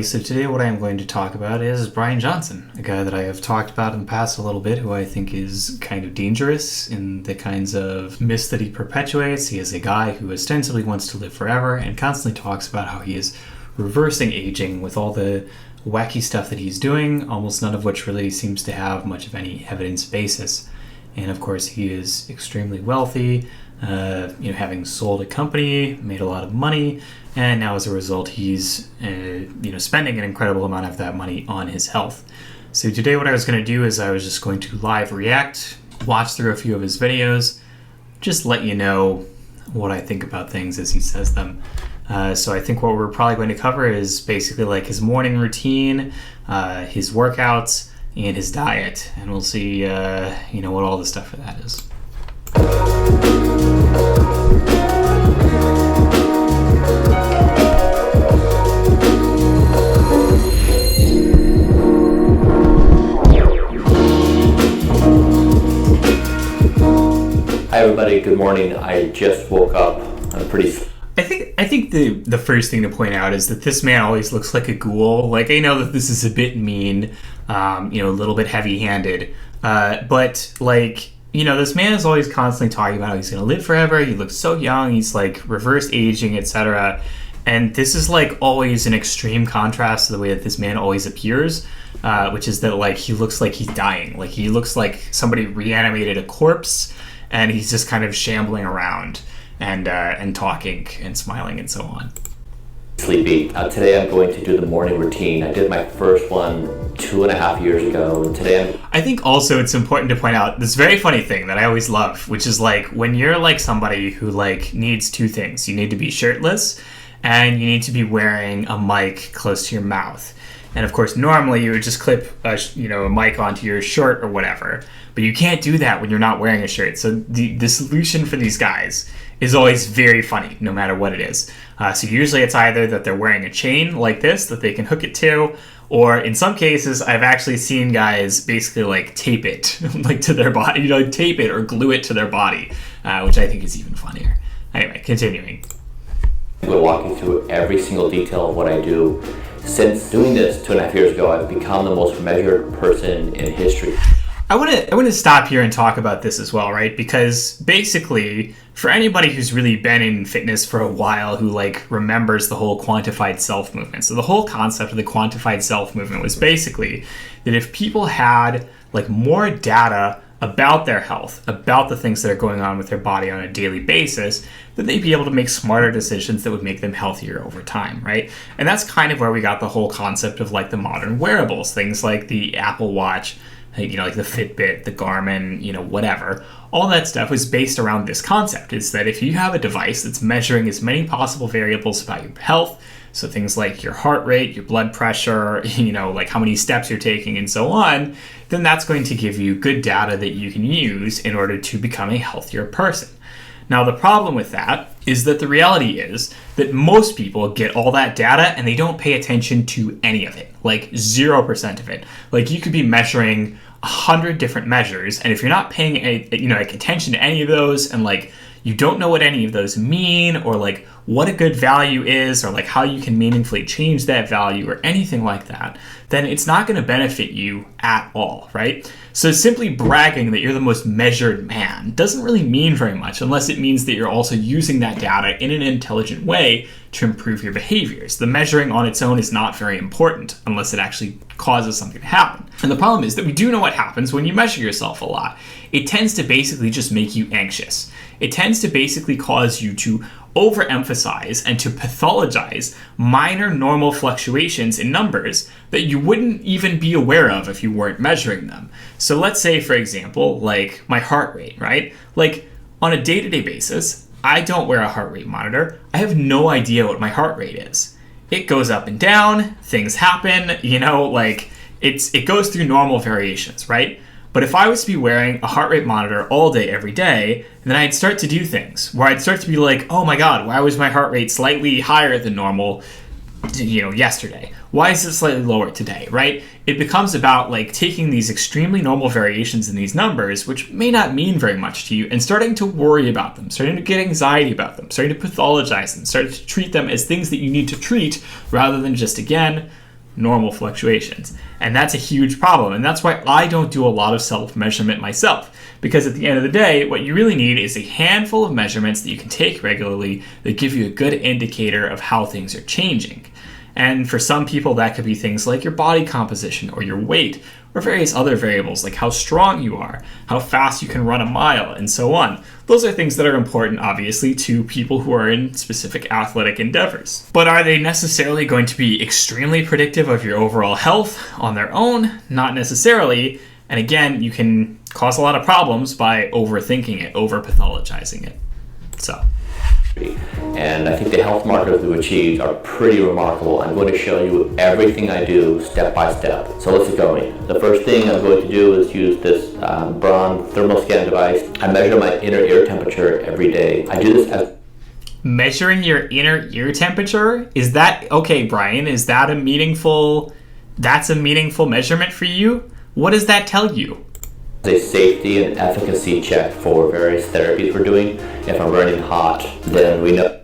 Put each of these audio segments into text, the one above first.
So today what I'm going to talk about is Bryan Johnson, a guy that I have talked about in the past a little bit, who I think is kind of dangerous in the kinds of myths that he perpetuates. He is a guy who ostensibly wants to live forever and constantly talks about how he is reversing aging with all the wacky stuff that he's doing, almost none of which really seems to have much of any evidence basis. And of course he is extremely wealthy, having sold a company, made a lot of money, and now as a result he's spending an incredible amount of that money on his health. So today what I was going to do is I was just going to live react, watch through a few of his videos, just let you know what I think about things as he says them. So I think what we're probably going to cover is basically like his morning routine, his workouts, and his diet, and we'll see what all the stuff for that is. Hi everybody, good morning. I just woke up. I'm pretty... I think the first thing to point out is that this man always looks like a ghoul. Like, I know that this is a bit mean, a little bit heavy-handed, but this man is always constantly talking about how he's going to live forever. He looks so young. He's like reverse aging, etc. And this is like always an extreme contrast to the way that this man always appears, which is that like he looks like he's dying. Like he looks like somebody reanimated a corpse, and he's just kind of shambling around and talking and smiling and so on. Sleepy. Today I'm going to do the morning routine. I did my first one 2.5 years ago, and today I think also it's important to point out this very funny thing that I always love, which is like when you're like somebody who like needs two things. You need to be shirtless and you need to be wearing a mic close to your mouth. And of course, normally you would just clip a mic onto your shirt or whatever, but you can't do that when you're not wearing a shirt. So the solution for these guys is always very funny, no matter what it is. So usually it's either that they're wearing a chain like this that they can hook it to, or in some cases I've actually seen guys basically like tape it like to their body, tape it or glue it to their body, which I think is even funnier. Anyway, continuing. We'll walk you through every single detail of what I do. Since doing this 2.5 years ago, I've become the most measured person in history. I want to stop here and talk about this as well, right? Because basically, for anybody who's really been in fitness for a while, who like remembers the whole quantified self movement. So the whole concept of the quantified self movement was basically that if people had like more data about their health, about the things that are going on with their body on a daily basis, then they'd be able to make smarter decisions that would make them healthier over time, right? And that's kind of where we got the whole concept of like the modern wearables, things like the Apple Watch, like the Fitbit, the Garmin, whatever. All that stuff was based around this concept, is that if you have a device that's measuring as many possible variables about your health, so things like your heart rate, your blood pressure, like how many steps you're taking and so on, then that's going to give you good data that you can use in order to become a healthier person. Now, the problem with that is that the reality is that most people get all that data and they don't pay attention to any of it, like 0% of it. Like you could be measuring 100 different measures, and if you're not paying attention to any of those, and like you don't know what any of those mean, or like what a good value is, or like how you can meaningfully change that value or anything like that, then it's not going to benefit you at all, right? So simply bragging that you're the most measured man doesn't really mean very much unless it means that you're also using that data in an intelligent way to improve your behaviors. The measuring on its own is not very important unless it actually causes something to happen. And the problem is that we do know what happens when you measure yourself a lot. It tends to basically just make you anxious. It tends to basically cause you to overemphasize and to pathologize minor normal fluctuations in numbers that you wouldn't even be aware of if you weren't measuring them. So let's say, for example, like my heart rate, right? Like on a day-to-day basis, I don't wear a heart rate monitor. I have no idea what my heart rate is. It goes up and down, things happen, it goes through normal variations, right? But if I was to be wearing a heart rate monitor all day, every day, then I'd start to do things where I'd start to be like, oh my God, why was my heart rate slightly higher than normal, yesterday? Why is it slightly lower today, right? It becomes about like taking these extremely normal variations in these numbers, which may not mean very much to you, and starting to worry about them, starting to get anxiety about them, starting to pathologize them, starting to treat them as things that you need to treat rather than just, again, normal fluctuations. And that's a huge problem. And that's why I don't do a lot of self-measurement myself. Because at the end of the day, what you really need is a handful of measurements that you can take regularly that give you a good indicator of how things are changing. And for some people, that could be things like your body composition or your weight or various other variables like how strong you are, how fast you can run a mile, and so on. Those are things that are important, obviously, to people who are in specific athletic endeavors. But are they necessarily going to be extremely predictive of your overall health on their own? Not necessarily. And again, you can cause a lot of problems by overthinking it, over-pathologizing it. So. And I think the health markers we've achieved are pretty remarkable. I'm going to show you everything I do step by step. So let's get going. The first thing I'm going to do is use this Bryan thermal scan device. I measure my inner ear temperature every day. I do this as measuring your inner ear temperature? Is that okay, Bryan? Is that a meaningful measurement for you? What does that tell you? a safety and efficacy check for various therapies we're doing. If I'm running hot, then we know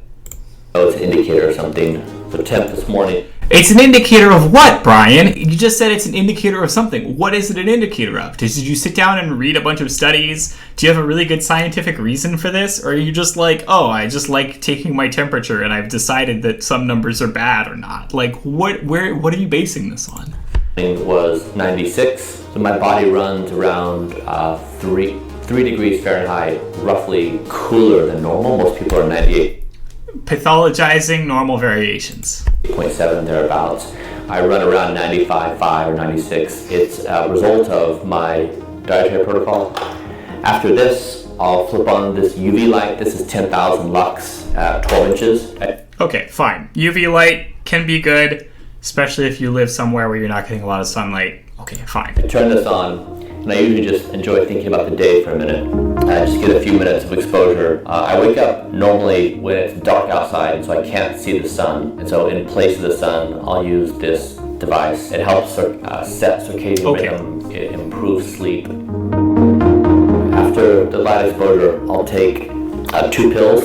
it's an indicator of something. So temp this morning. It's an indicator of what, Bryan? You just said it's an indicator of something. What is it an indicator of? Did you sit down and read a bunch of studies? Do you have a really good scientific reason for this? Or are you just like, oh, I just like taking my temperature and I've decided that some numbers are bad or not? Like, what are you basing this on? It was 96, so my body runs around 3 degrees Fahrenheit, roughly cooler than normal. Most people are 98. Pathologizing normal variations. 8.7 thereabouts. I run around 95.5 or 96. It's a result of my dietary protocol. After this, I'll flip on this UV light. This is 10,000 lux at 12 inches. Okay, fine. UV light can be good, especially if you live somewhere where you're not getting a lot of sunlight. Okay, fine. I turn this on, and I usually just enjoy thinking about the day for a minute. I just get a few minutes of exposure. I wake up normally when it's dark outside, so I can't see the sun. And so in place of the sun, I'll use this device. It helps set circadian rhythm. It improves sleep. After the light exposure, I'll take 2 pills.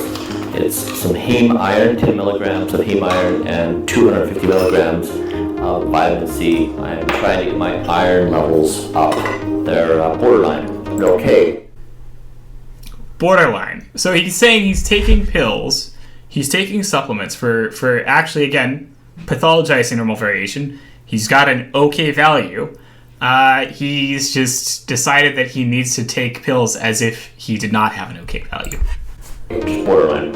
It's some heme iron, 10 milligrams of heme iron, and 250 milligrams of vitamin C. I'm trying to get my iron levels up. They're borderline. They're okay. Borderline. So he's saying he's taking pills, he's taking supplements for actually, again, pathologizing normal variation. He's got an okay value. He's just decided that he needs to take pills as if he did not have an okay value. Borderline.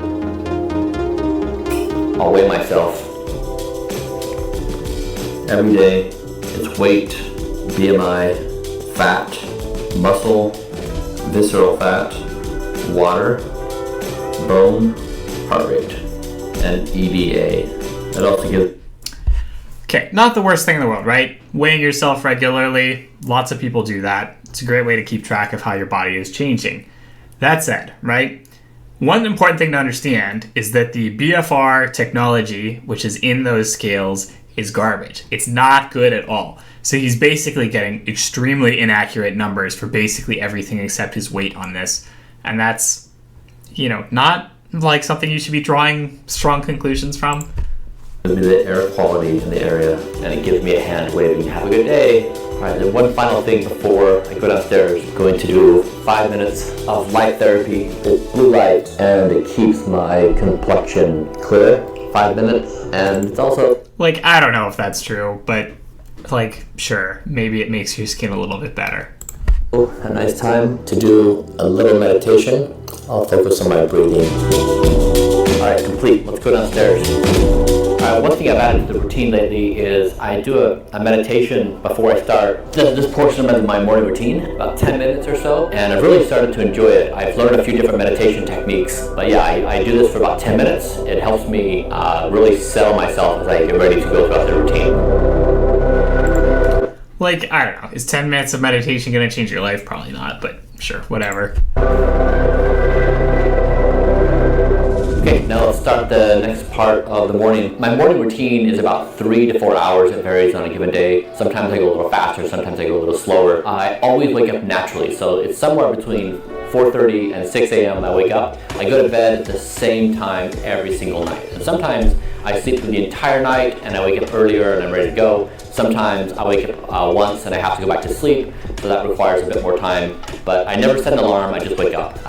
I'll weigh myself every day. It's weight, BMI, fat, muscle, visceral fat, water, bone, heart rate, and EVA. It also gives... Okay, not the worst thing in the world, right? Weighing yourself regularly, lots of people do that. It's a great way to keep track of how your body is changing. That said, right, one important thing to understand is that the BFR technology, which is in those scales, is garbage. It's not good at all. So he's basically getting extremely inaccurate numbers for basically everything except his weight on this. And that's, not like something you should be drawing strong conclusions from. The air quality in the area, and it gives me a hand waving, have a good day. All right, then one final thing before I go downstairs. I'm going to do 5 minutes of light therapy. It's blue light, and it keeps my complexion clear. 5 minutes, and it's also... I don't know if that's true, but, sure, maybe it makes your skin a little bit better. A nice time to do a little meditation. I'll focus on my breathing. All right, complete. Let's go downstairs. One thing I've added to the routine lately is I do a meditation before I start. This portion of my morning routine, about 10 minutes or so, and I've really started to enjoy it. I've learned a few different meditation techniques, but yeah, I do this for about 10 minutes. It helps me really settle myself as I get ready to go throughout the routine. I don't know, is 10 minutes of meditation going to change your life? Probably not, but sure, whatever. Okay, now let's start the next part of the morning. My morning routine is about 3 to 4 hours. It varies on a given day. Sometimes I go a little faster, sometimes I go a little slower. I always wake up naturally, so it's somewhere between 4 4:30 and 6 a.m. when I wake up. I go to bed at the same time every single night. And sometimes I sleep through the entire night and I wake up earlier and I'm ready to go. Sometimes I wake up once and I have to go back to sleep, so that requires a bit more time. But I never set an alarm, I just wake up.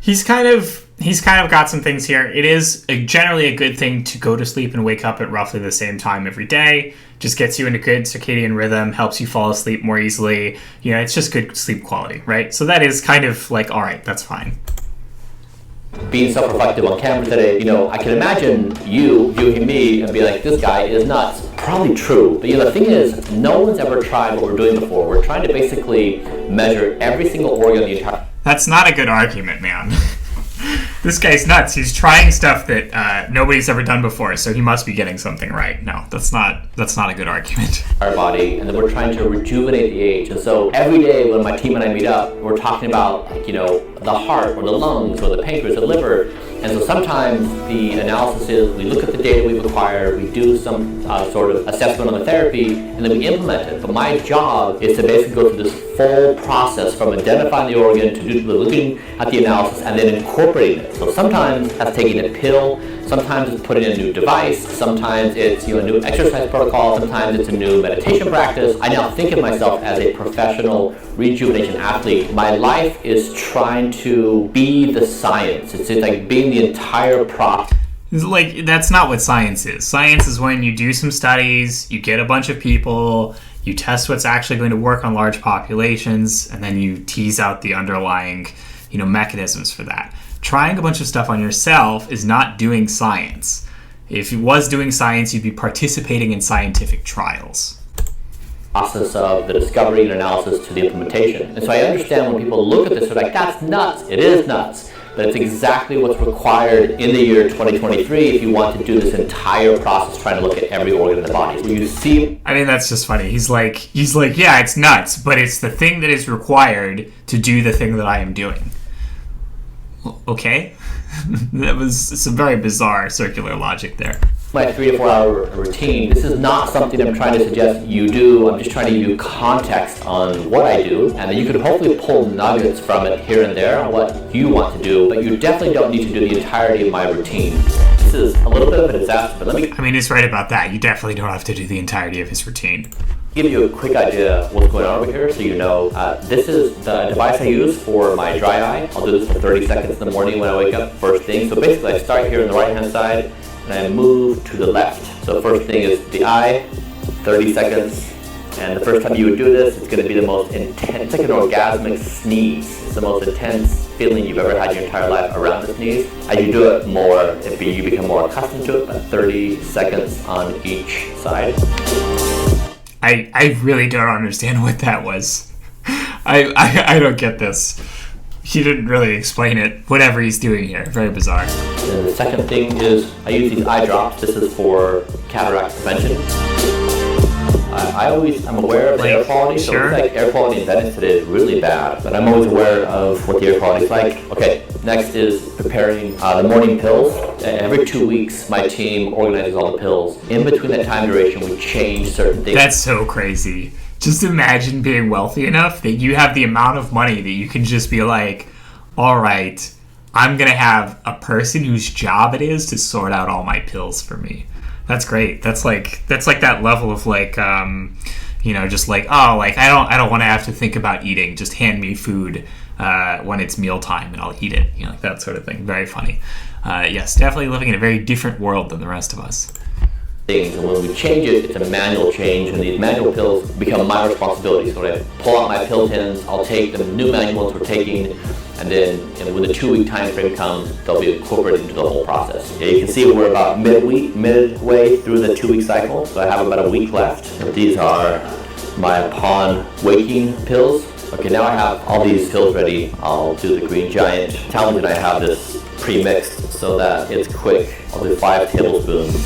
He's kind of got some things here. It is generally a good thing to go to sleep and wake up at roughly the same time every day. Just gets you into good circadian rhythm, helps you fall asleep more easily. You know, it's just good sleep quality, right? So that is kind of like, all right, that's fine. Being self-reflective on camera today, I can imagine you viewing me and be like, this guy is nuts. Probably true. But the thing is, no one's ever tried what we're doing before. We're trying to basically measure every single organ of the entire... That's not a good argument, man. This guy's nuts. He's trying stuff that nobody's ever done before, so he must be getting something right. No, that's not a good argument. Our body, and then we're trying to rejuvenate the age. And so every day when my team and I meet up, we're talking about the heart or the lungs or the pancreas, the liver. And so sometimes the analysis is we look at the data we've acquired, we do some sort of assessment on the therapy, and then we implement it. But my job is to basically go through this full process from identifying the organ to looking at the analysis and then incorporating it. So sometimes that's taking a pill, sometimes it's putting in a new device, sometimes it's a new exercise protocol, sometimes it's a new meditation practice. I now think of myself as a professional rejuvenation athlete. My life is trying to be the science. It's like being the entire process. Like, that's not what science is. Science is when you do some studies, you get a bunch of people, you test what's actually going to work on large populations, and then you tease out the underlying, mechanisms for that. Trying a bunch of stuff on yourself is not doing science. If it was doing science, you'd be participating in scientific trials. Process of the discovery and analysis to the implementation. And so I understand when people look at this, they're like, that's nuts. It is nuts. But it's exactly what's required in the year 2023 if you want to do this entire process trying to look at every organ in the body. You see, I mean, that's just funny. He's like, yeah, it's nuts, but it's the thing that is required to do the thing that I am doing. Okay? That was some very bizarre circular logic there. My 3 to 4 hour routine, this is not something I'm trying to suggest you do. I'm just trying to give you context on what I do, and then you could hopefully pull nuggets from it here and there on what you want to do, but you definitely don't need to do the entirety of my routine. This is a little bit of a disaster, but he's right about that. You definitely don't have to do the entirety of his routine. Give you a quick idea of what's going on over here so you know. This is the device I use for my dry eye. I'll do this for 30 seconds in the morning when I wake up first thing. So basically I start here on the right hand side and I move to the left. So first thing is the eye, 30 seconds. And the first time you would do this, it's going to be the most intense, it's like an orgasmic sneeze. It's the most intense feeling you've ever had your entire life around the sneeze. As you do it more, you become more accustomed to it, but 30 seconds on each side. I really don't understand what that was. I don't get this. He didn't really explain it. Whatever he's doing here, very bizarre. And the second thing is I use these eye drops. This is for cataract prevention. I'm aware of the air quality, so it's like air quality in Venice today is really bad, but I'm always aware of what the air quality is like. Okay, next is preparing the morning pills. Every 2 weeks, my team organizes all the pills. In between that time duration, we change certain things. That's so crazy. Just imagine being wealthy enough that you have the amount of money that you can just be like, all right, I'm going to have a person whose job it is to sort out all my pills for me. That's great. That's like that level of like, just like, oh, like I don't want to have to think about eating. Just hand me food when it's mealtime and I'll eat it. Like that sort of thing. Very funny. Yes, definitely living in a very different world than the rest of us. And when we change it, it's a manual change, and these manual pills become my responsibility. So when I pull out my pill tins, I'll take the new manual ones we're taking, and then when the 2 week time frame comes, they'll be incorporated into the whole process. Yeah, you can see we're about midway through the 2 week cycle, so I have about a week left. These are my upon waking pills. Okay, now I have all these pills ready. I'll do the Green Giant. Tell me that I have this pre-mixed so that it's quick. I'll do 5 tablespoons.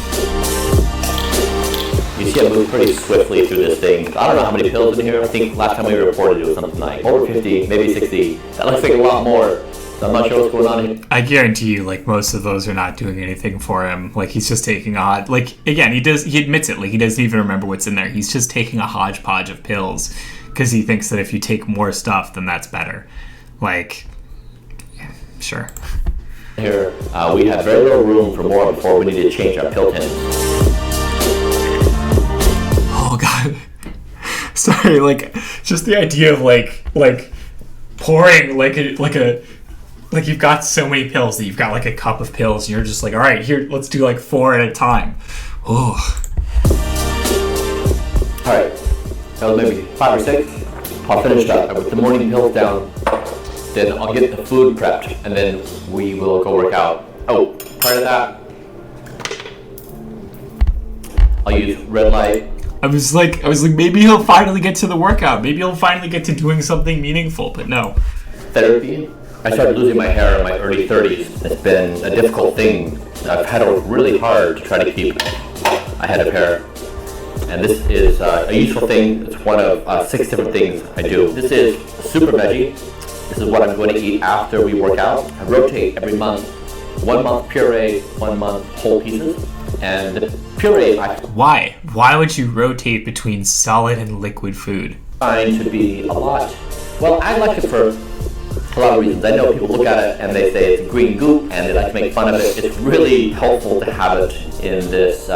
You see I move pretty swiftly through this thing. I don't know how many pills in here. I think last time we reported it was something like over 50, maybe 60. That looks like a lot more. So I'm not sure what's going on here. I guarantee you, like, most of those are not doing anything for him. Like, he's just taking a like, again, he admits it, like, he doesn't even remember what's in there. He's just taking a hodgepodge of pills because he thinks that if you take more stuff, then that's better. Like, yeah, sure. Here, we have very little room for more before we need to change our pill tin. Oh God. Sorry, like, just the idea of like pouring like you've got so many pills that you've got like a cup of pills and you're just like, all right, here, let's do like 4 at a time. Oh. All right, that was maybe 5 or 6. I'll finish up with the morning pills down. Then I'll get the food prepped, and then we will go work out. Oh, prior to that, I'll use red light. I was like, maybe he'll finally get to the workout. Maybe he'll finally get to doing something meaningful, but no. Therapy. I started losing my hair in my early 30s. It's been a difficult thing. I've had to work really hard to try to keep a head of hair. And this is a useful thing. It's one of 6 different things I do. This is super veggie. This is what I'm going to eat after we work out. I rotate every month. 1 month puree, 1 month whole pieces. And the puree, Why? Why would you rotate between solid and liquid food? Find to be a lot. Well, I like it for a lot of reasons. I know people look at it and they say it's green goop and they like to make fun of it. It's really helpful to have it in this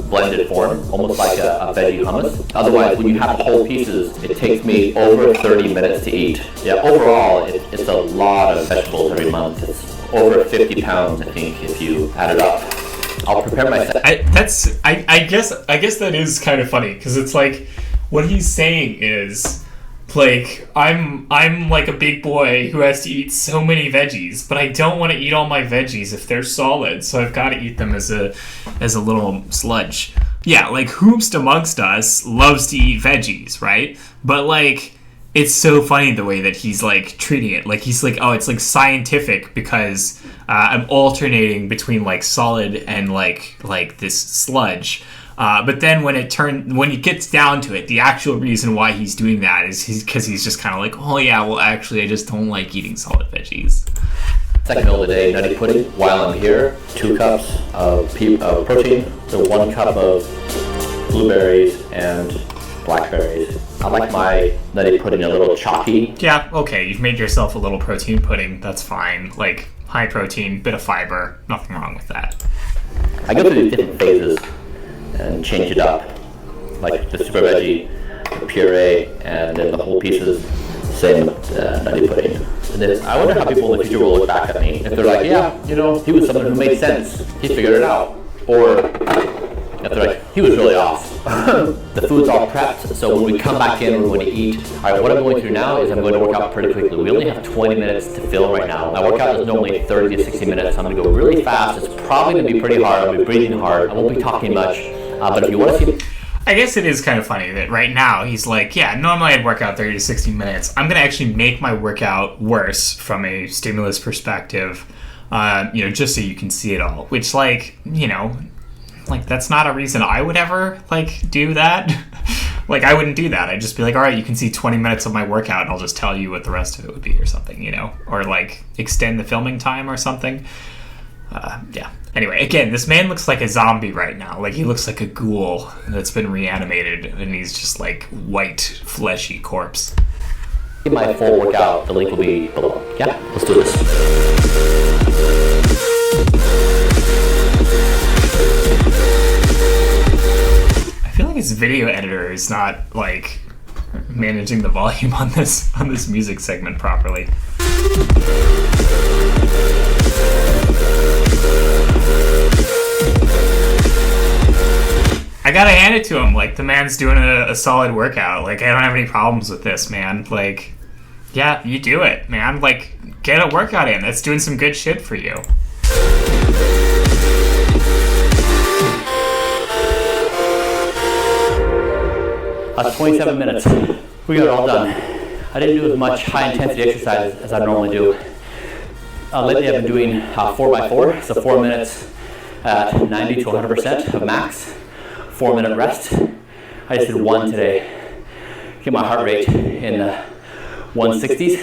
blended form, almost like a veggie hummus. Otherwise, when you have whole pieces, it takes me over 30 minutes to eat. Yeah, overall, it's a lot of vegetables every month. It's over 50 pounds, I think, if you add it up. I'll prepare myself. I guess that is kind of funny, because it's like, what he's saying is, like, I'm like a big boy who has to eat so many veggies, but I don't want to eat all my veggies if they're solid, so I've got to eat them as a little sludge. Yeah, like, whomst amongst us loves to eat veggies, right? But, like, it's so funny the way that he's, like, treating it. Like, he's like, oh, it's, like, scientific because I'm alternating between, like, solid and, like this sludge. But then when it gets down to it, the actual reason why he's doing that is because he's just kind of like, oh yeah, well actually I just don't like eating solid veggies. Second meal of the day, nutty pudding. While I'm here, 2 cups of protein, so 1 cup of blueberries and blackberries. I like my nutty pudding a little chalky. Yeah, okay, you've made yourself a little protein pudding, that's fine. Like, high protein, bit of fiber, nothing wrong with that. I go through different phases and change it up, like the super veggie, the puree, and then the whole pieces, same nutty pudding. And then I wonder how people in the future will look back at me. If they're like, yeah, he was someone who made sense, he figured it out. Or if they're like, he was really off. The food's all prepped, so when we come back in, we're going to eat. All right, what I'm going through now is I'm going to work out pretty quickly. We only have 20 minutes to film right now. My workout is normally 30 to 60 minutes. I'm going to go really fast. It's probably going to be pretty hard. I'll be breathing hard. I won't be talking much. But if you want to see... I guess it is kind of funny that right now he's like, yeah, normally I'd work out 30 to 60 minutes. I'm going to actually make my workout worse from a stimulus perspective, just so you can see it all. Which, like, that's not a reason I would ever, like, do that. Like, I wouldn't do that. I'd just be like, all right, you can see 20 minutes of my workout and I'll just tell you what the rest of it would be or something, Or, like, extend the filming time or something. Yeah. Anyway, again, this man looks like a zombie right now. Like, he looks like a ghoul that's been reanimated, and he's just like white, fleshy corpse. In my full workout, the link will be below. Yeah, let's do this. I feel like his video editor is not, like, managing the volume on this music segment properly. I gotta hand it to him. Like, the man's doing a solid workout. Like, I don't have any problems with this, man. Like, yeah, you do it, man. Like, get a workout in. That's doing some good shit for you. That's 27 minutes. We got it all done. I didn't do as much high-intensity exercise as I normally do. Lately, I've been doing 4x4, so 4 minutes at 90 to 100% of max. 4-minute rest. I just did 1 today. Get my heart rate in the 160s.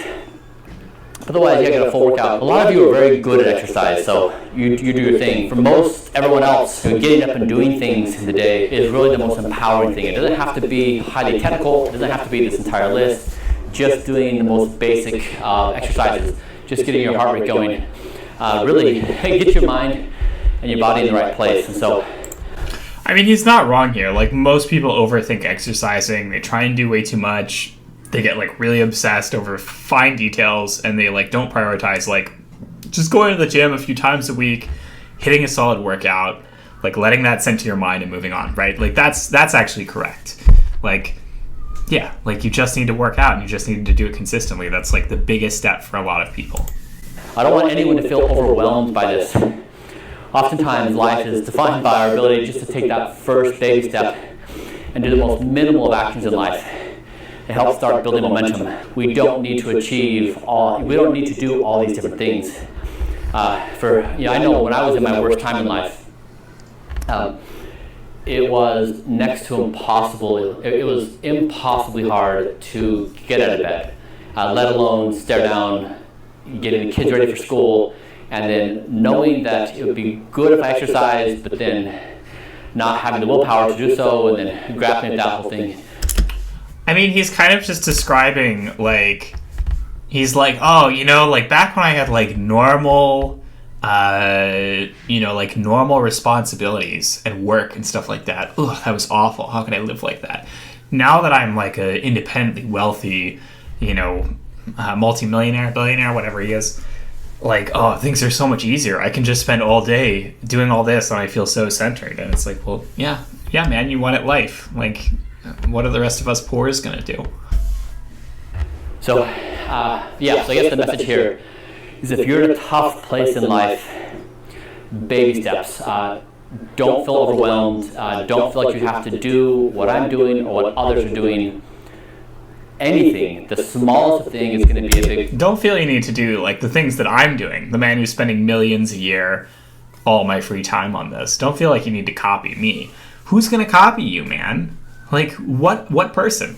Otherwise, you get a full workout. A lot of you are very good at exercise, so you do your thing. For most everyone else, getting up and doing things in the day is really the most empowering thing. It doesn't have to be highly technical. It doesn't have to be this entire list. Just doing the most basic exercises, just getting your heart rate going, really get your mind and your body in the right place. And so, I mean, he's not wrong here. Like, most people overthink exercising. They try and do way too much. They get like really obsessed over fine details, and they like don't prioritize like just going to the gym a few times a week, hitting a solid workout, like letting that sink to your mind and moving on, right? Like that's actually correct. Like, yeah, like you just need to work out and you just need to do it consistently. That's like the biggest step for a lot of people. I don't want anyone to feel overwhelmed by this. Oftentimes life is defined by our ability just to take that first baby step and do the most minimal of actions in life. It helps start building momentum. We don't need to we don't need to do all these different things. I know when I was in my worst time in life, it was next to impossible. It was impossibly hard to get out of bed, let alone stare down, getting the kids ready for school, and then knowing that it would be good if I exercised, but then not having the willpower to do so, and then grappling with that whole thing. I mean, he's kind of just describing, like, he's like, oh, like back when I had like normal, like normal responsibilities and work and stuff like that. Ugh, that was awful. How could I live like that? Now that I'm like a independently wealthy, multi-millionaire, billionaire, whatever he is, like, oh, things are so much easier. I can just spend all day doing all this and I feel so centered. And it's like, well, yeah, man, you want it life. Like, what are the rest of us poors going to do? So I guess the message here is if you're in a tough place in life, baby steps. Don't feel overwhelmed. Don't feel like you have to do what I'm doing or what others are doing. Anything, the smallest thing is going to be a big... Don't feel you need to do like the things that I'm doing. The man who's spending millions a year, all my free time on this. Don't feel like you need to copy me. Who's going to copy you, man? Like, what person?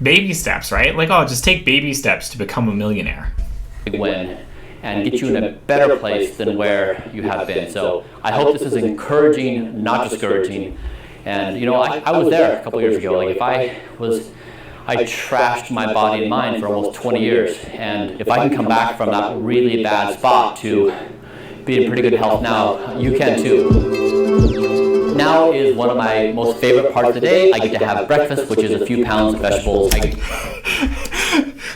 Baby steps, right? Like, oh, just take baby steps to become a millionaire. Win and get you in a better place than where you have been. So I hope this is encouraging, not discouraging. And, I was there a couple years ago. Like, I trashed my body and mind for almost 20 years. And if I can come back from that really bad spot to be in pretty good health now, you can too. Now is one of my most favorite parts of the day. I get to have breakfast, which is a few pounds of vegetables.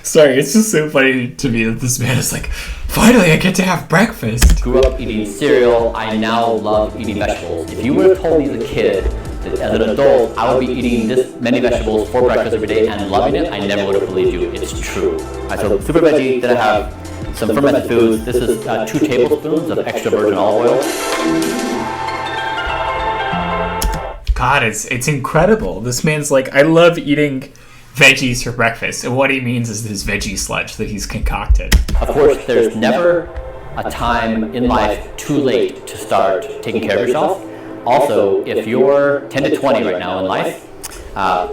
Sorry, it's just so funny to me that this man is like, finally I get to have breakfast. Grew up eating cereal. I now love eating vegetables. If you would have told me as a kid that as an adult I would be eating this many vegetables for breakfast every day and loving it, I never would have believed you. It's true. So super veggie. Then I have some fermented foods. This is 2 tablespoons of extra virgin olive oil. God, it's incredible. This man's like, I love eating veggies for breakfast. And what he means is this veggie sludge that he's concocted. Of course, there's never a time in life too late to start taking care of yourself. Also, if you're 10 to 20 right now in life,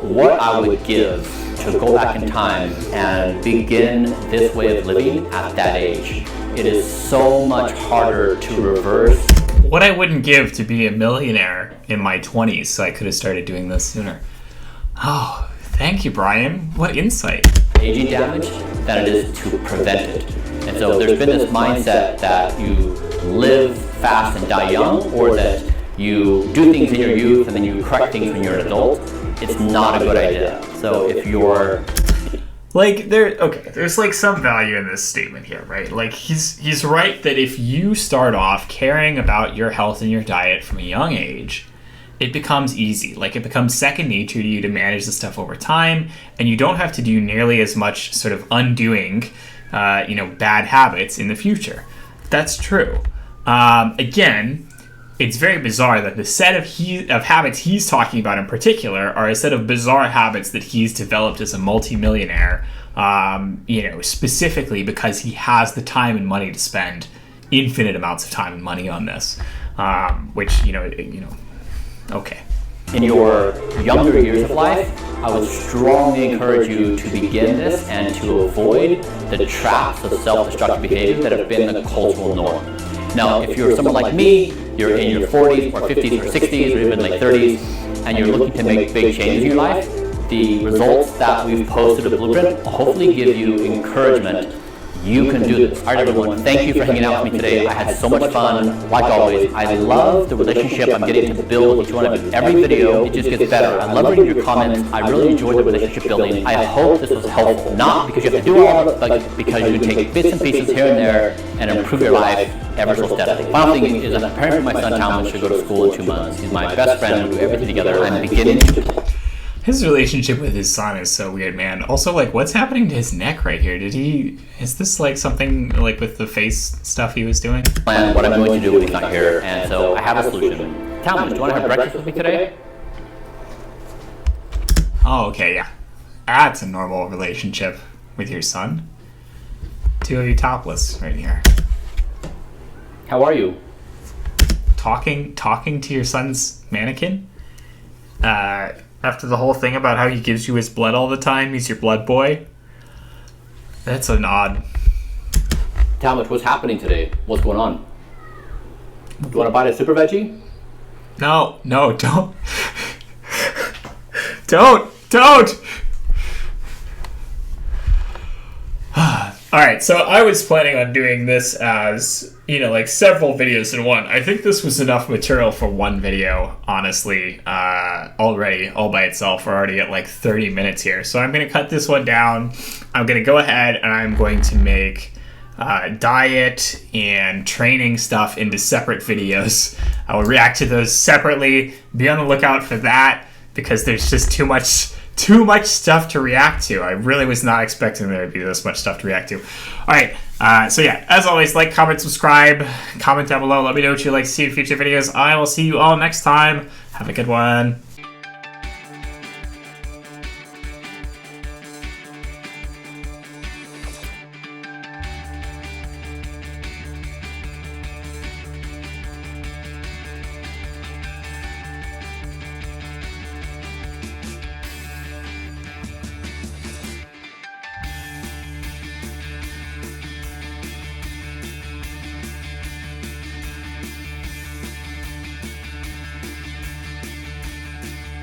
what I would give to go back in time and begin this way of living at that age. It is so much harder to reverse. What I wouldn't give to be a millionaire in my 20s, so I could have started doing this sooner. Oh, thank you, Bryan. What insight. Aging damage than it is to prevent it. And so there's been this mindset that you live fast and die young, or that you do things in your youth and then you correct things when you're an adult. It's not a good idea. So if you're... Like, there's like some value in this statement here, right? Like, he's right that if you start off caring about your health and your diet from a young age, it becomes easy. Like, it becomes second nature to you to manage the stuff over time, and you don't have to do nearly as much sort of undoing, bad habits in the future. That's true. Again, it's very bizarre that the set of habits he's talking about in particular are a set of bizarre habits that he's developed as a multimillionaire, specifically because he has the time and money to spend infinite amounts of time and money on this, okay. In your younger years of life, I I would strongly encourage you to begin this and to avoid the traps of self-destructive behavior that have been the cultural norm. Now, if you're someone like me, you're in your 40s or 50s or 60s or even late 30s, and you're looking to make big changes in your life, the results that we've posted at Blueprint will hopefully give you encouragement. You can do this. All right, everyone, thank you for hanging out with me today. I had so much fun. Like always, I love the relationship I'm getting to build with each one of you. Every video, it just gets better. I love reading your comments. I really enjoy the relationship building. I hope this was helpful, not because you have to do all of it, but because you can take bits and pieces here and there and improve your life ever so steadily. Final thing is I'm preparing for my son Talmadge to go to school in 2 months. He's my best friend. We do everything together. I'm beginning to... His relationship with his son is so weird, man. Also, like, what's happening to his neck right here? Is this like something like with the face stuff he was doing? Plan what I'm going to do when he's not here, and so I have a solution. Talmadge, do you want to have breakfast with me today? Oh, okay, yeah. That's a normal relationship with your son. 2 of you topless right here. How are you? Talking to your son's mannequin? After the whole thing about how he gives you his blood all the time, he's your blood boy. That's an odd. Talmadge, what's happening today? What's going on? Do you want to bite a super veggie? No, don't. Don't! Alright, so I was planning on doing this as, like several videos in one. I think this was enough material for one video, honestly, already, all by itself. We're already at like 30 minutes here. So I'm going to cut this one down. I'm going to go ahead and I'm going to make diet and training stuff into separate videos. I will react to those separately. Be on the lookout for that because there's just too much stuff to react to. I really was not expecting there to be this much stuff to react to. All right, so yeah, as always, like, comment, subscribe, comment down below. Let me know what you'd like to see in future videos. I will see you all next time. Have a good one.